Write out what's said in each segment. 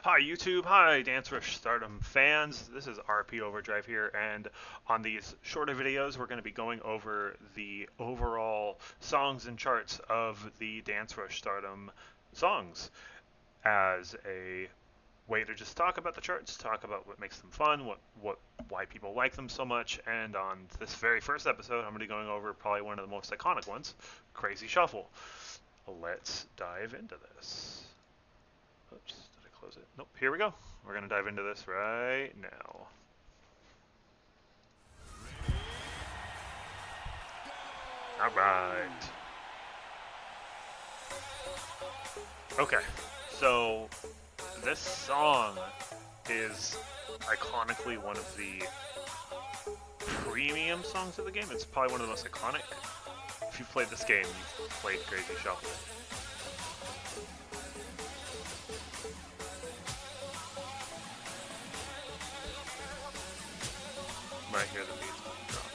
Hi YouTube, hi Dancerush Stardom fans. This is RP Overdrive here, and on these shorter videos, we're going to be going over the overall songs and charts of the Dancerush Stardom songs as a way to just talk about the charts, talk about what makes them fun, why people like them so much, and on this very first episode, I'm going to be going over probably one of the most iconic ones, Crazy Shuffle. Let's dive into this. Oops, did I close it? Nope, here we go. We're going to dive into this right now. All right. Okay, so this song is iconically one of the premium songs of the game. It's probably one of the most iconic. If you've played this game, you've played Crazy Shuffle. Right here, the beat's drop.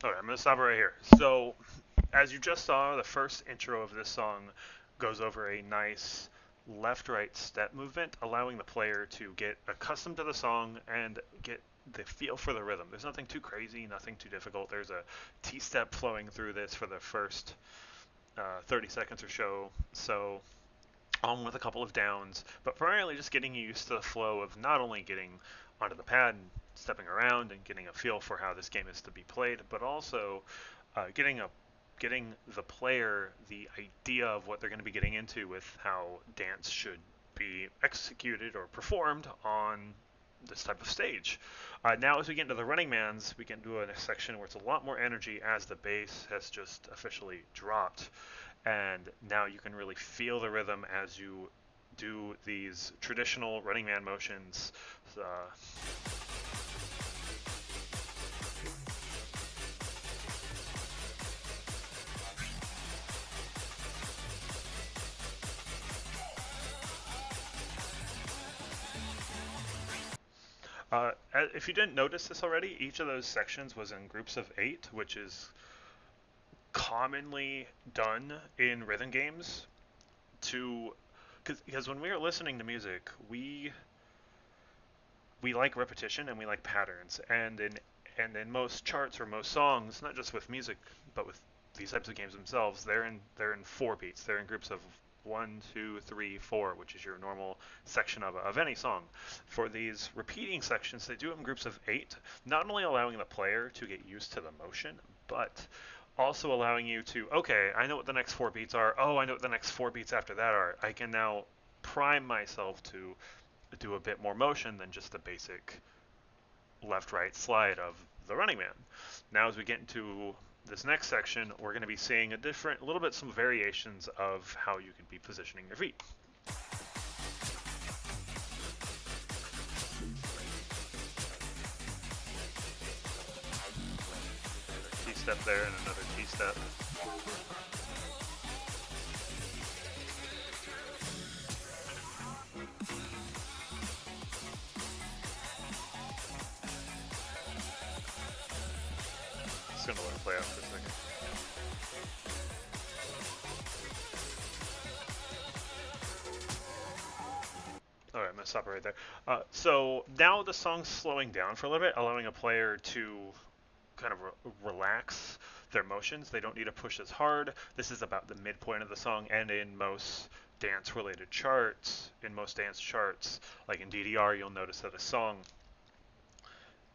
Okay, I'm going to stop right here. So, as you just saw, the first intro of this song goes over a nice left-right step movement, allowing the player to get accustomed to the song and get the feel for the rhythm. There's nothing too crazy, nothing too difficult. There's a T-step flowing through this for the first 30 seconds or so on with a couple of downs, but primarily just getting used to the flow of not only getting onto the pad and stepping around and getting a feel for how this game is to be played, but also getting the player the idea of what they're going to be getting into with how dance should be executed or performed on this type of stage. Now, as we get into the running mans, we get into a section where it's a lot more energy as the bass has just officially dropped. And now you can really feel the rhythm as you do these traditional running man motions. If you didn't notice this already, each of those sections was in groups of 8, which is commonly done in rhythm games to because when we are listening to music, we like repetition and we like patterns, and in most charts or most songs, not just with music but with these types of games themselves, they're in 4 beats. They're in groups of 1, 2, 3, 4, which is your normal section of any song. For these repeating sections, they do it in groups of 8, not only allowing the player to get used to the motion, but also allowing you to, okay, I know what the next 4 beats are. Oh, I know what the next 4 beats after that are. I can now prime myself to do a bit more motion than just the basic left-right slide of the running man. Now, as we get into this next section, we're going to be seeing a little bit some variations of how you could be positioning your feet. T-step there and another T-step. Just going to let it play out for a second. All right, I'm going to stop it right there. So now the song's slowing down for a little bit, allowing a player to kind of relax their motions. They don't need to push as hard. This is about the midpoint of the song, and in most dance-related charts, like in DDR, you'll notice that a song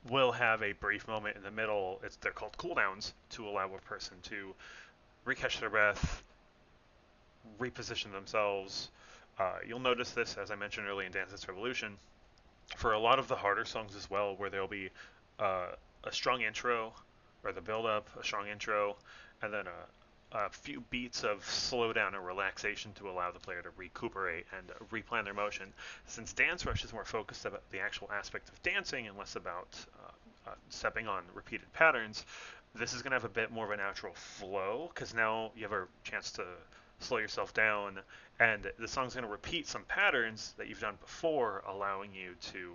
will have a brief moment in the middle. They're called cooldowns to allow a person to recatch their breath, reposition themselves. You'll notice this, as I mentioned earlier in Dance Dance Revolution, for a lot of the harder songs as well, where there'll be a strong intro, or the build-up, a strong intro, and then a few beats of slowdown and relaxation to allow the player to recuperate and replan their motion. Since Dancerush is more focused about the actual aspect of dancing and less about stepping on repeated patterns, this is going to have a bit more of a natural flow, because now you have a chance to slow yourself down, and the song's going to repeat some patterns that you've done before, allowing you to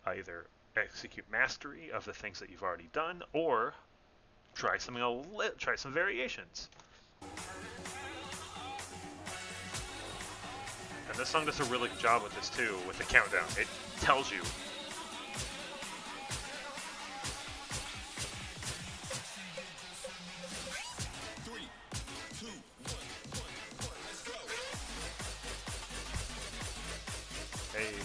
either execute mastery of the things that you've already done, or try some variations. And this song does a really good job with this too, with the countdown. It tells you. Hey.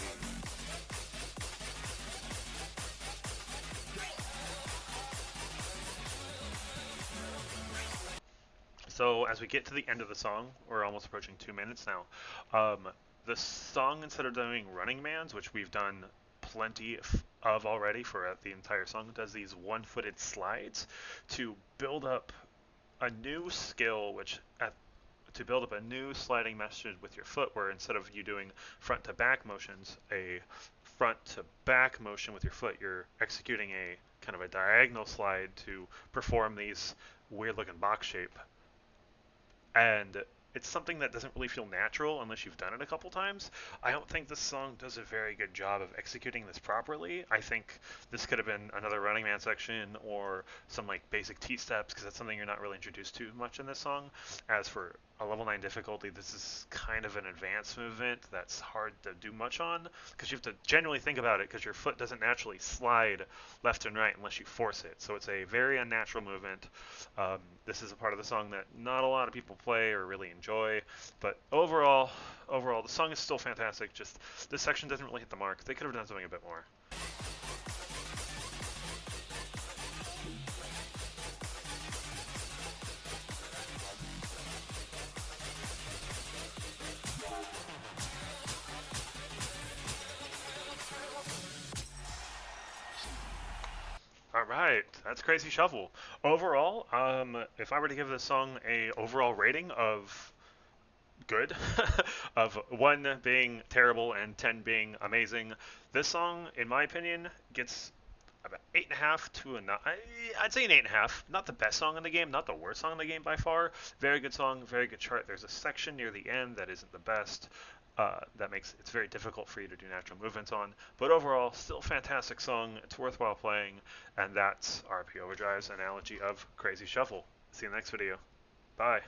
So as we get to the end of the song, we're almost approaching 2 minutes now. The song, instead of doing running mans, which we've done plenty of already for the entire song, does these one-footed slides to build up a new skill, to build up a new sliding method with your foot, where instead of you doing front to back motions, a front to back motion with your foot, you're executing a kind of a diagonal slide to perform these weird looking box shape. And it's something that doesn't really feel natural unless you've done it a couple times. I don't think this song does a very good job of executing this properly. I think this could have been another Running Man section or some like basic T steps, because that's something you're not really introduced to much in this song. As for a level 9 difficulty, this is kind of an advanced movement that's hard to do much on, because you have to genuinely think about it, because your foot doesn't naturally slide left and right unless you force it. So it's a very unnatural movement. This is a part of the song that not a lot of people play or really enjoy, but overall, the song is still fantastic. Just this section doesn't really hit the mark. They could have done something a bit more. All right, that's Crazy Shuffle. Overall, if I were to give this song a overall rating of good, of 1 being terrible and 10 being amazing, this song, in my opinion, gets about 8.5 to a 9. I'd say an 8.5. Not the best song in the game, not the worst song in the game by far. Very good song, very good chart. There's a section near the end that isn't the best. That makes it's very difficult for you to do natural movements on. But overall, still fantastic song. It's worthwhile playing, and that's RP Overdrive's analogy of Crazy Shuffle. See you in the next video. Bye.